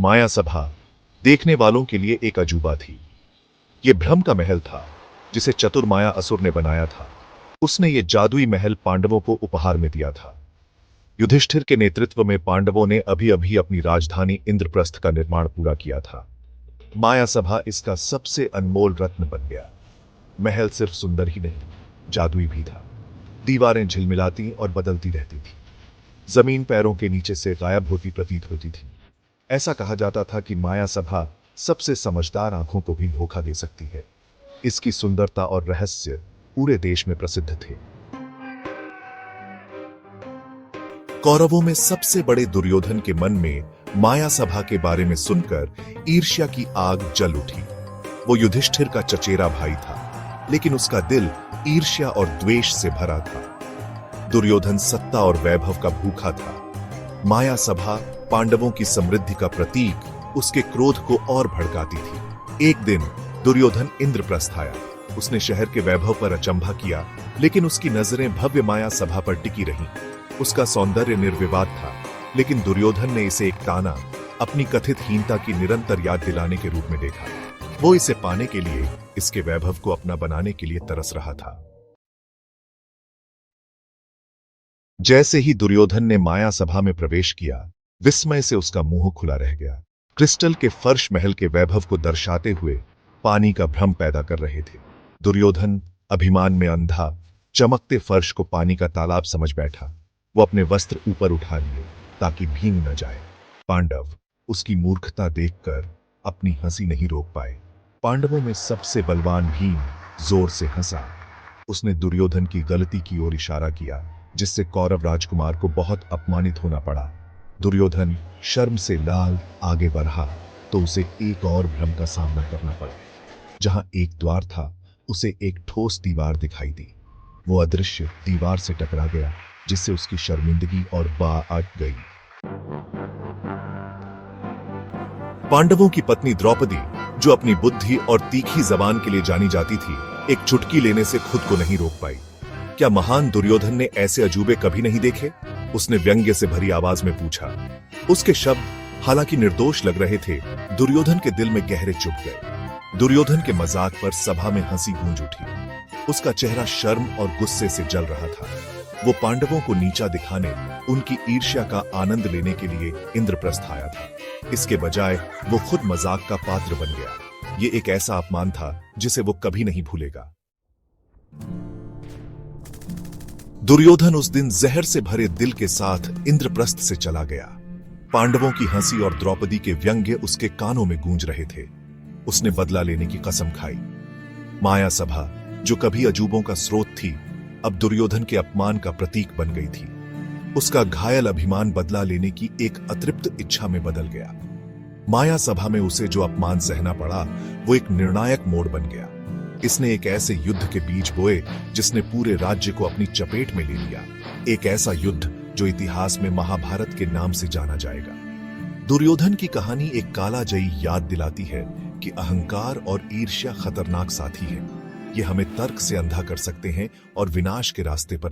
माया सभा देखने वालों के लिए एक अजूबा थी। यह भ्रम का महल था जिसे चतुर माया असुर ने बनाया था। उसने ये जादुई महल पांडवों को उपहार में दिया था। युधिष्ठिर के नेतृत्व में पांडवों ने अभी अभी अपनी राजधानी इंद्रप्रस्थ का निर्माण पूरा किया था। माया सभा इसका सबसे अनमोल रत्न बन गया। महल सिर्फ सुंदर ही नहीं, जादुई भी था। दीवारें झिलमिलाती और बदलती रहती थी। जमीन पैरों के नीचे से गायब होती प्रतीत होती थी। ऐसा कहा जाता था कि माया सभा सबसे समझदार आंखों को भी धोखा दे सकती है। इसकी सुंदरता और रहस्य पूरे देश में प्रसिद्ध थे। कौरवों में सबसे बड़े दुर्योधन के मन में माया सभा के बारे में सुनकर ईर्ष्या की आग जल उठी। वो युधिष्ठिर का चचेरा भाई था, लेकिन उसका दिल ईर्ष्या और द्वेष से भरा था। दुर्योधन सत्ता और वैभव का भूखा था। माया सभा पांडवों की समृद्धि का प्रतीक उसके क्रोध को और भड़काती थी। एक दिन दुर्योधन इंद्रप्रस्थ आया। उसने शहर के वैभव पर अचंभा किया, लेकिन उसकी नजरें भव्य माया सभा पर टिकी रहीं। उसका सौंदर्य निर्विवाद था, लेकिन दुर्योधन ने इसे एक ताना, अपनी कथित हीनता की निरंतर याद दिलाने के रूप में देखा। वो इसे पाने के लिए, इसके वैभव को अपना बनाने के लिए तरस रहा था। जैसे ही दुर्योधन ने माया सभा में प्रवेश किया, विस्मय से उसका मुंह खुला रह गया। क्रिस्टल के फर्श महल के वैभव को दर्शाते हुए पानी का भ्रम पैदा कर रहे थे। दुर्योधन अभिमान में अंधा चमकते फर्श को पानी का तालाब समझ बैठा। वो अपने वस्त्र ऊपर उठा लिए ताकि भीग न जाए। पांडव उसकी मूर्खता देखकर अपनी हंसी नहीं रोक पाए। पांडवों में सबसे बलवान भीम जोर से हंसा। उसने दुर्योधन की गलती की ओर इशारा किया, जिससे कौरव राजकुमार को बहुत अपमानित होना पड़ा। दुर्योधन शर्म से लाल आगे बढ़ा तो उसे एक और भ्रम का सामना करना पड़ा। जहां एक द्वार था, उसे एक ठोस दीवार दिखाई दी। वो अदृश्य दीवार से टकरा गया, जिससे उसकी शर्मिंदगी और बात अट गई। पांडवों की पत्नी द्रौपदी, जो अपनी बुद्धि और तीखी जबान के लिए जानी जाती थी, एक चुटकी लेने से खुद को नहीं रोक पाई। क्या महान दुर्योधन ने ऐसे अजूबे कभी नहीं देखे? उसने व्यंग्य से भरी आवाज में पूछा। उसके शब्द हालांकि निर्दोष लग रहे थे, दुर्योधन के दिल में गहरे चुभ गए। दुर्योधन के मजाक पर सभा में हंसी गूंज उठी। उसका चेहरा शर्म और गुस्से से जल रहा था। वो पांडवों को नीचा दिखाने, उनकी ईर्ष्या का आनंद लेने के लिए इंद्रप्रस्थ आया था। इसके बजाय वो खुद मजाक का पात्र बन गया। ये एक ऐसा अपमान था जिसे वो कभी नहीं भूलेगा। दुर्योधन उस दिन जहर से भरे दिल के साथ इंद्रप्रस्थ से चला गया। पांडवों की हंसी और द्रौपदी के व्यंग्य उसके कानों में गूंज रहे थे। उसने बदला लेने की कसम खाई। माया सभा, जो कभी अजूबों का स्रोत थी, अब दुर्योधन के अपमान का प्रतीक बन गई थी। उसका घायल अभिमान बदला लेने की एक अतृप्त इच्छा में बदल गया। माया सभा में उसे जो अपमान सहना पड़ा, वो एक निर्णायक मोड़ बन गया। इसने एक ऐसे युद्ध के बीज बोए जिसने पूरे राज्य को अपनी चपेट में ले लिया। एक ऐसा युद्ध जो इतिहास में महाभारत के नाम से जाना जाएगा। दुर्योधन की कहानी एक कालाजयी याद दिलाती है कि अहंकार और ईर्ष्या खतरनाक साथी है। ये हमें तर्क से अंधा कर सकते हैं और विनाश के रास्ते पर